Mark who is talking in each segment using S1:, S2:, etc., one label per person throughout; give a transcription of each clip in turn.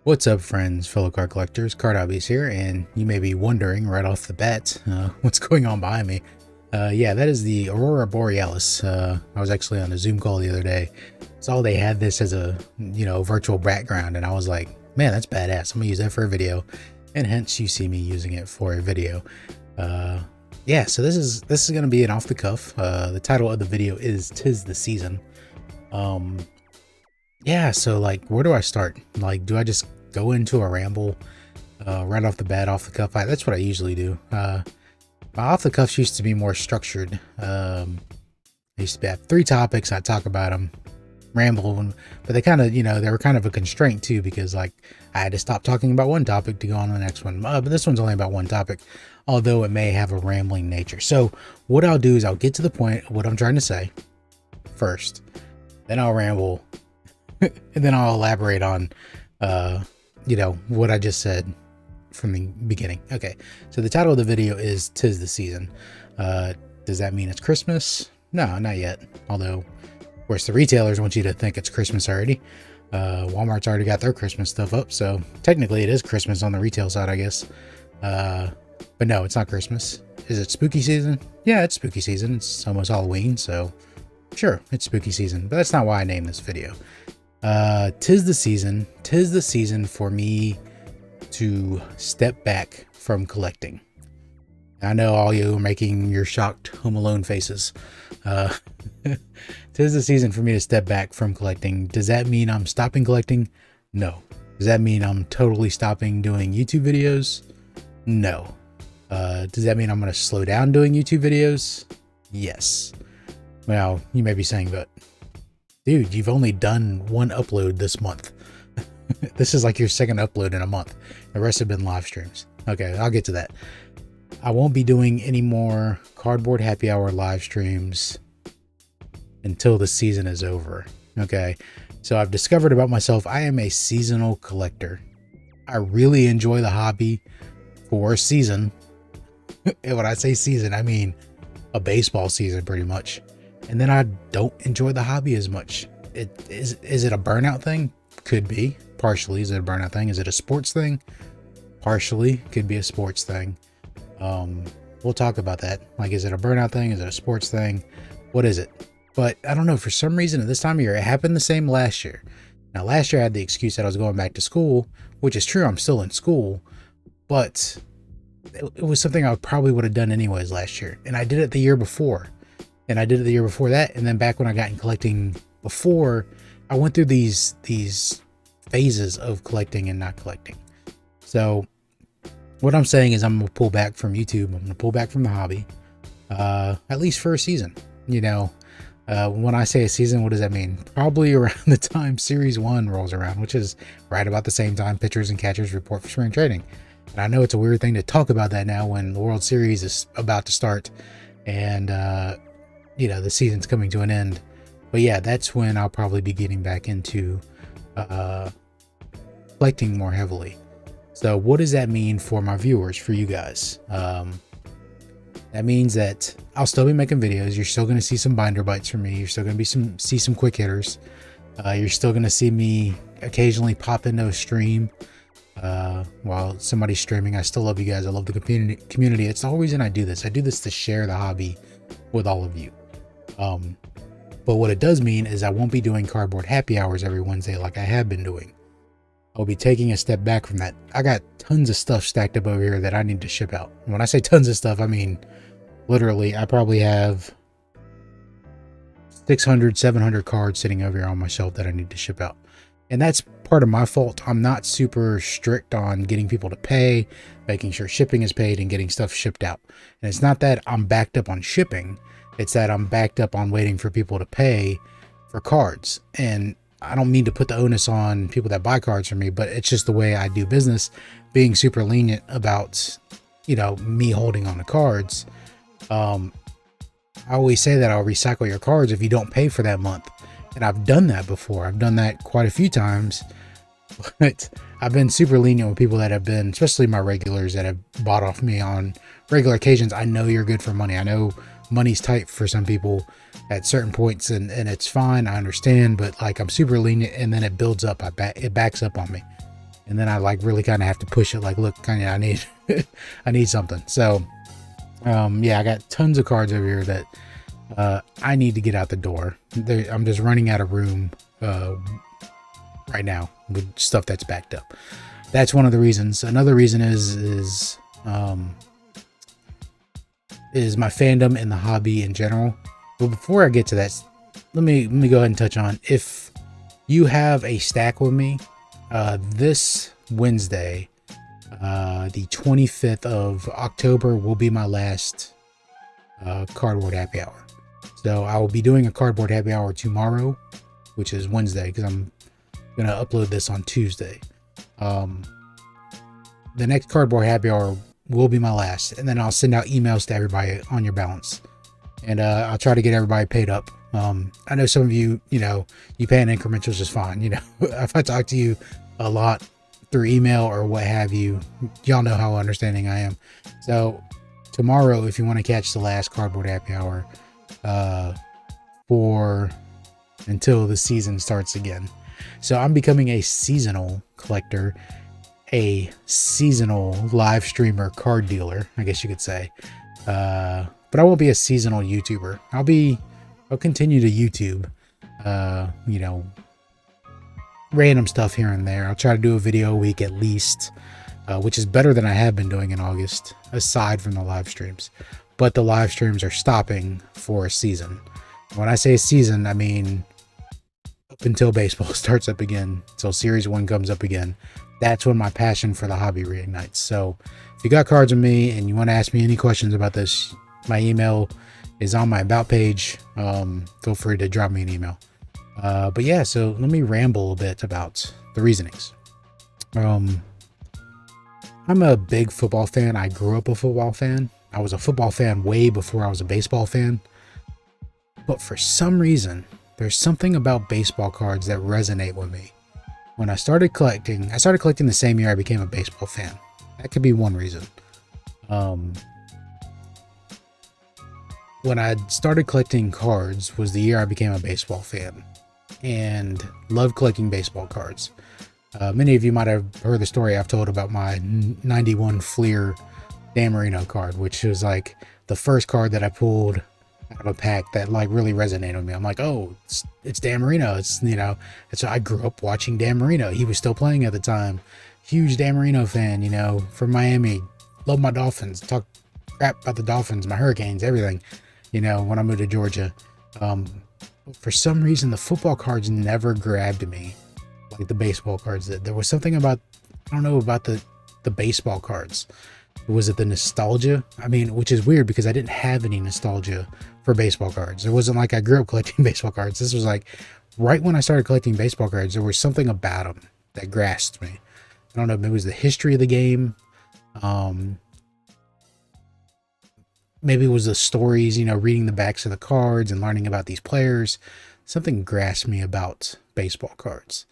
S1: What's up, friends, fellow card collectors? Card Hobbies here, and you may be wondering right off the bat what's going on behind me. Yeah, that is the Aurora Borealis. I was actually on a Zoom call the other day, saw they had this as a virtual background, and I was like, man, that's badass. I'm gonna use that for a video, and hence you see me using it for a video. Yeah, so this is gonna be an off the cuff. The title of the video is "'Tis the Season." Yeah, so like, where do I start? Like, do I just go into a ramble right off the bat, off the cuff? That's what I usually do. My off the cuffs used to be more structured. I used to have 3 topics. I'd talk about them, ramble, but they kind of, they were kind of a constraint too, because like I had to stop talking about one topic to go on to the next one. But this one's only about one topic, although it may have a rambling nature. So what I'll do is I'll get to the point of what I'm trying to say first, then I'll ramble, and then I'll elaborate on, what I just said from the beginning. Okay, so the title of the video is "'Tis the Season." Does that mean it's Christmas? No, not yet. Although, of course, the retailers want you to think it's Christmas already. Walmart's already got their Christmas stuff up, so technically it is Christmas on the retail side, I guess. But no, it's not Christmas. Is it spooky season? Yeah, it's spooky season. It's almost Halloween, so sure, it's spooky season. But that's not why I named this video. Tis the season. Tis the season for me to step back from collecting. I know all you are making your shocked Home Alone faces. Tis the season for me to step back from collecting. Does that mean I'm stopping collecting? No. Does that mean I'm totally stopping doing YouTube videos? No. Does that mean I'm going to slow down doing YouTube videos? Yes. Well, you may be saying, but dude, you've only done 1 upload this month. This is like your 2nd upload in a month. The rest have been live streams. Okay, I'll get to that. I won't be doing any more Cardboard Happy Hour live streams until the season is over. Okay, so I've discovered about myself, I am a seasonal collector. I really enjoy the hobby for a season. And when I say season, I mean a baseball season pretty much. And then I don't enjoy the hobby as much. Is it a burnout thing? Could be. Partially. Is it a burnout thing? Is it a sports thing? Partially. Could be a sports thing. We'll talk about that. Like, is it a burnout thing? Is it a sports thing? What is it? But I don't know. For some reason at this time of year, it happened the same last year. Now, last year I had the excuse that I was going back to school, which is true. I'm still in school, but it was something I probably would have done anyways last year. And I did it the year before. And I did it the year before that. And then back when I got in collecting before, I went through these phases of collecting and not collecting. So what I'm saying is I'm going to pull back from YouTube. I'm going to pull back from the hobby, at least for a season. When I say a season, what does that mean? Probably around the time Series 1 rolls around, which is right about the same time pitchers and catchers report for spring training. And I know it's a weird thing to talk about that now when the World Series is about to start and, the season's coming to an end. But yeah, that's when I'll probably be getting back into collecting more heavily. So what does that mean for my viewers, for you guys? That means that I'll still be making videos. You're still going to see some binder bites from me. You're still going to see some quick hitters. You're still going to see me occasionally pop into a stream while somebody's streaming. I still love you guys. I love the community. It's the whole reason I do this. I do this to share the hobby with all of you. But what it does mean is I won't be doing Cardboard Happy Hours every Wednesday like I have been doing. I'll be taking a step back from that. I got tons of stuff stacked up over here that I need to ship out. And when I say tons of stuff, I mean literally I probably have 600, 700 cards sitting over here on my shelf that I need to ship out. And that's part of my fault. I'm not super strict on getting people to pay, making sure shipping is paid, and getting stuff shipped out. And it's not that I'm backed up on shipping. It's that I'm backed up on waiting for people to pay for cards. And I don't mean to put the onus on people that buy cards from me, but it's just the way I do business, being super lenient about, me holding on to cards. I always say that I'll recycle your cards if you don't pay for that month. And I've done that before. I've done that quite a few times. But I've been super lenient with people that have been, especially my regulars that have bought off me on regular occasions. I know you're good for money. I know money's tight for some people at certain points, and it's fine. I understand, but like I'm super lenient, and then it builds up. It backs up on me. and then I like really kind of have to push it. Like, look, kind of, I need, I need something. So, yeah, I got tons of cards over here that I need to get out the door. I'm just running out of room right now with stuff that's backed up. That's one of the reasons. Another reason is my fandom and the hobby in general. But before I get to that, let me go ahead and touch on, if you have a stack with me, this Wednesday, the 25th of October, will be my last cardboard happy hour. So I will be doing a cardboard happy hour tomorrow, which is Wednesday, because I'm gonna upload this on Tuesday. The next cardboard happy hour will be my last, and then I'll send out emails to everybody on your balance, and I'll try to get everybody paid up. I know some of you, you pay in increments, which is fine. If I talk to you a lot through email or what have you, y'all know how understanding I am. So tomorrow, if you want to catch the last cardboard happy hour, until the season starts again. So I'm becoming a seasonal collector, a seasonal live streamer, card dealer, I guess you could say. But I won't be a seasonal YouTuber. I'll continue to YouTube, random stuff here and there. I'll try to do a video a week at least, which is better than I have been doing in August, aside from the live streams. But the live streams are stopping for a season. When I say a season, I mean up until baseball starts up again, until Series 1 comes up again. That's when my passion for the hobby reignites. So if you got cards with me and you want to ask me any questions about this, my email is on my about page. Feel free to drop me an email. But yeah, so let me ramble a bit about the reasonings. I'm a big football fan. I grew up a football fan. I was a football fan way before I was a baseball fan. But for some reason, there's something about baseball cards that resonate with me. When I started collecting the same year I became a baseball fan. That could be one reason. When I started collecting cards was the year I became a baseball fan, and loved collecting baseball cards. Many of you might have heard the story I've told about my 91 Fleer Dan Marino card, which was like the first card that I pulled out of a pack that like really resonated with me. I'm like, oh, it's Dan Marino. It's I grew up watching Dan Marino. He was still playing at the time. Huge Dan Marino fan, from Miami. Love my Dolphins. Talk crap about the Dolphins, my Hurricanes, everything, when I moved to Georgia. For some reason, the football cards never grabbed me like the baseball cards did. There was something about, I don't know, about the baseball cards. Was it the nostalgia? I mean, which is weird because I didn't have any nostalgia for baseball cards. It wasn't like I grew up collecting baseball cards. This was like right when I started collecting baseball cards, there was something about them that grasped me. I don't know, maybe it was the history of the game. Maybe it was the stories, reading the backs of the cards and learning about these players. Something grasped me about baseball cards.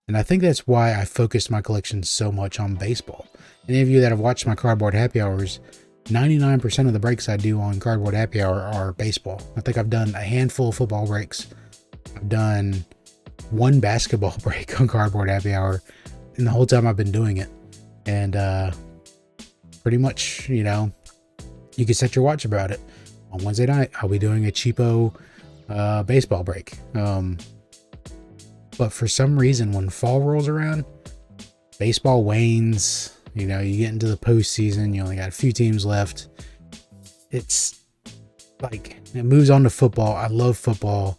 S1: And I think that's why I focused my collection so much on baseball. Any of you that have watched my cardboard happy hours, 99% of the breaks I do on cardboard happy hour are baseball. I think I've done a handful of football breaks. I've done one basketball break on cardboard happy hour, and the whole time I've been doing it. And pretty much, you can set your watch about it. On Wednesday night, I'll be doing a cheapo baseball break. But for some reason, when fall rolls around, baseball wanes. You get into the postseason. You only got a few teams left. It's like it moves on to football. I love football.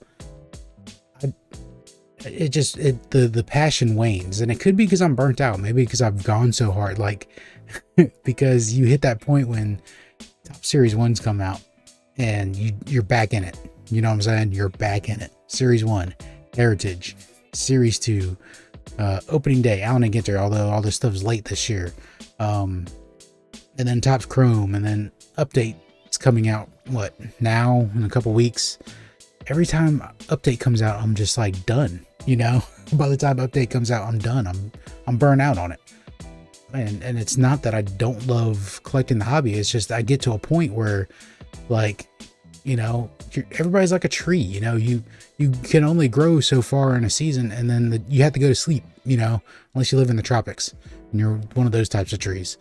S1: The passion wanes, and it could be because I'm burnt out. Maybe because I've gone so hard. Like because you hit that point when top Series 1s come out, and you're back in it. You know what I'm saying? You're back in it. Series 1, Heritage, Series 2. Opening day, Allen and Ginter, although all this stuff's late this year. And then Topps Chrome, and then update's coming out, now in a couple weeks. Every time update comes out, I'm just like done, By the time update comes out, I'm done. I'm burnt out on it. And it's not that I don't love collecting the hobby. It's just I get to a point where like you know, everybody's like a tree. You know, you can only grow so far in a season, and then you have to go to sleep. You know, unless you live in the tropics and you're one of those types of trees.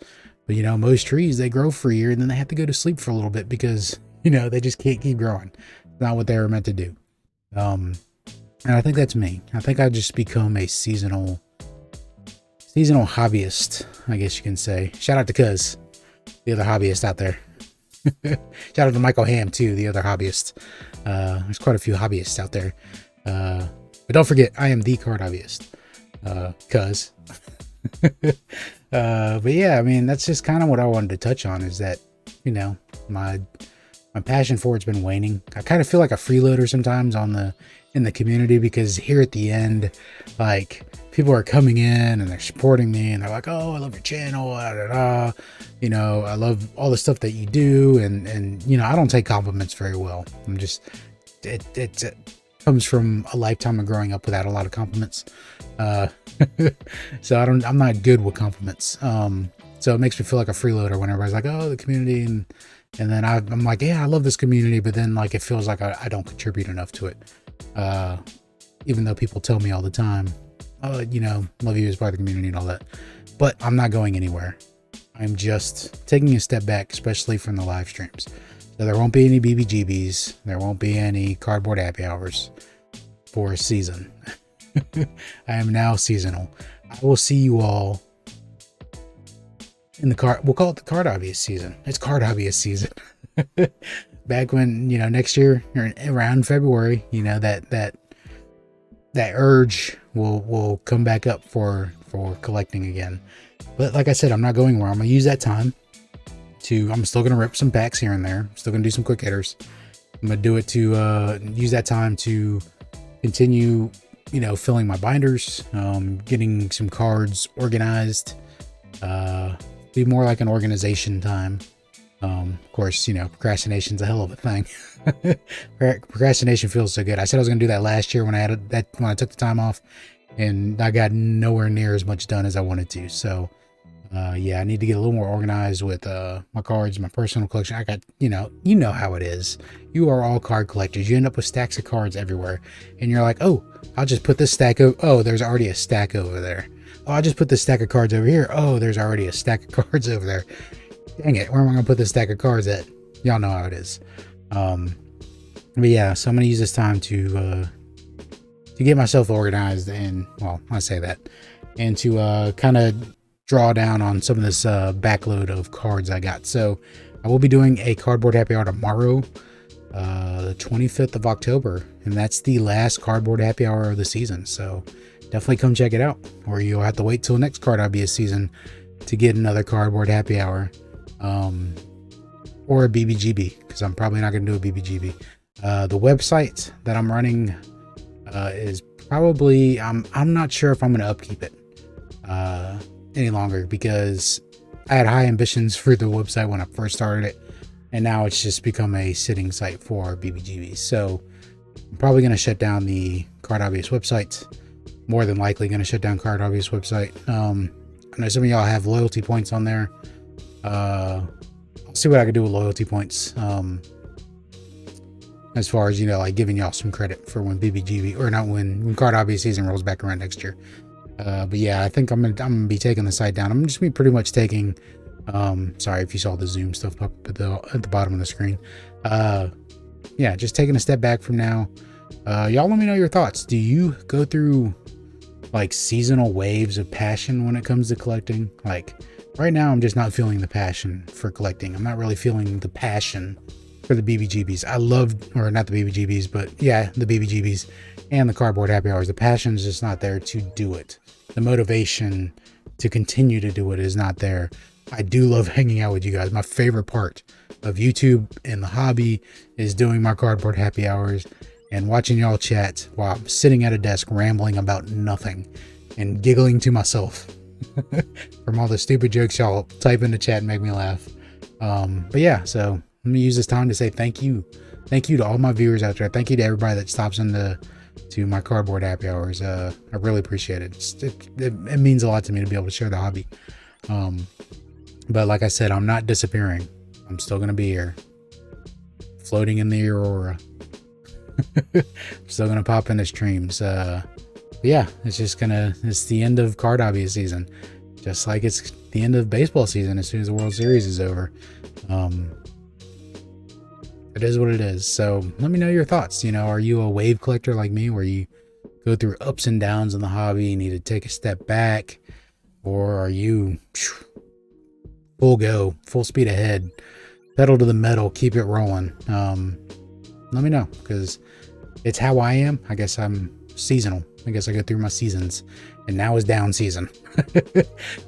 S1: But you know, most trees, they grow for a year and then they have to go to sleep for a little bit because, you know, they just can't keep growing. It's not what they were meant to do. And I think that's me. I think I've just become a seasonal hobbyist, I guess you can say. Shout out to Cuz, the other hobbyist out there. Shout out to Michael Ham too, the other hobbyist. There's quite a few hobbyists out there. But don't forget, I am the card hobbyist. Cuz. But yeah, I mean, that's just kind of what I wanted to touch on, is that, you know, my passion for it's been waning. I kind of feel like a freeloader sometimes in the community, because here at the end, like, people are coming in and they're supporting me and they're like, oh, I love your channel, you know, I love all the stuff that you do, and you know, I don't take compliments very well. I'm just, it comes from a lifetime of growing up without a lot of compliments. So I'm not good with compliments. So it makes me feel like a freeloader when everybody's like, oh, the community, and then I'm like, yeah, I love this community, but then like it feels like I don't contribute enough to it. Even though people tell me all the time, you know, love you as part of the community and all that, but I'm not going anywhere. I'm just taking a step back, especially from the live streams. So there won't be any BBGBs. There won't be any cardboard happy hours for a season. I am now seasonal. I will see you all in the card. We'll call it the card hobbyist season. It's card hobbyist season. Back when, you know, next year or around February, you know, that urge will come back up for collecting again. But like I said, I'm not going where. I'm gonna use that time I'm still gonna rip some packs here and there. I'm still gonna do some quick hitters. I'm gonna do it to use that time to continue, you know, filling my binders, getting some cards organized, be more like an organization time. Of course, you know, procrastination's a hell of a thing. Procrastination feels so good. I said I was gonna do that last year when I took the time off, and I got nowhere near as much done as I wanted to. So yeah, I need to get a little more organized with my cards, my personal collection. I got, you know how it is. You are all card collectors. You end up with stacks of cards everywhere, and you're like, oh, I'll just put this stack oh, there's already a stack over there. Oh, I'll just put this stack of cards over here. Oh, there's already a stack of cards over there. Dang it, where am I gonna put this stack of cards at? Y'all know how it is. But yeah, so I'm gonna use this time to get myself organized, and, well, I say that, and to kind of draw down on some of this backload of cards I got. So I will be doing a cardboard happy hour tomorrow, the 25th of October, and that's the last cardboard happy hour of the season. So definitely come check it out, or you'll have to wait till next card hobbyist season to get another cardboard happy hour, or a BBGB, because I'm probably not going to do a BBGB. The website that I'm running is probably, I'm not sure if I'm going to upkeep it any longer, because I had high ambitions for the website when I first started it, and now it's just become a sitting site for BBGBs. So I'm probably going to shut down the Card Hobbyist website. More than likely going to shut down Card Hobbyist website. I know some of y'all have loyalty points on there. I'll see what I can do with loyalty points. As far as, you know, like giving y'all some credit for when BBGB, or not, when Card Hobby season rolls back around next year. But yeah, I think I'm gonna be taking the site down. I'm just be pretty much taking, sorry if you saw the Zoom stuff up at the bottom of the screen. Yeah, just taking a step back from now. Y'all let me know your thoughts. Do you go through like seasonal waves of passion when it comes to collecting? Like right now, I'm just not feeling the passion for collecting. I'm not really feeling the passion for the BBGBs. I love, or not the BBGBs, but yeah, the BBGBs and the cardboard happy hours. The passion is just not there to do it. The motivation to continue to do it is not there. I do love hanging out with you guys. My favorite part of YouTube and the hobby is doing my cardboard happy hours and watching y'all chat while I'm sitting at a desk rambling about nothing and giggling to myself from all the stupid jokes y'all type in the chat and make me laugh. But yeah, so let me use this time to say thank you. Thank you to all my viewers out there. Thank you to everybody that stops into my cardboard happy hours. I really appreciate it. It means a lot to me to be able to share the hobby. But like I said, I'm not disappearing. I'm still going to be here floating in the aurora. Still gonna pop into streams. Yeah, it's the end of card hobby season, just like it's the end of baseball season as soon as the World Series is over. It is what it is. So let me know your thoughts. You know, are you a wave collector like me, where you go through ups and downs in the hobby, you need to take a step back, or are you full go, full speed ahead, pedal to the metal, keep it rolling? Let me know, because it's how I am. I guess I'm seasonal. I guess I go through my seasons, and now is down season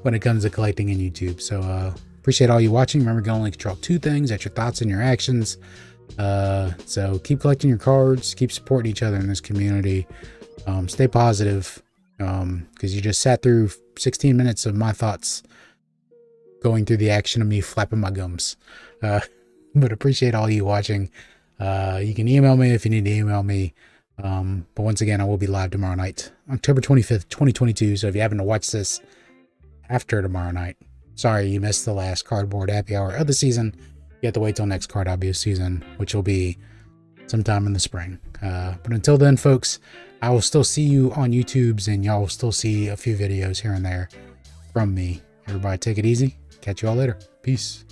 S1: when it comes to collecting in YouTube. So appreciate all you watching. Remember, you can only control 2 things: that's your thoughts and your actions. So keep collecting your cards, keep supporting each other in this community. Stay positive, because you just sat through 16 minutes of my thoughts going through the action of me flapping my gums. But appreciate all you watching. You can email me if you need to email me. But once again, I will be live tomorrow night, October 25th, 2022. So if you happen to watch this after tomorrow night, sorry you missed the last cardboard happy hour of the season. You have to wait till next card hobby season, which will be sometime in the spring. But until then, folks, I will still see you on YouTubes, and y'all will still see a few videos here and there from me. Everybody take it easy. Catch you all later. Peace.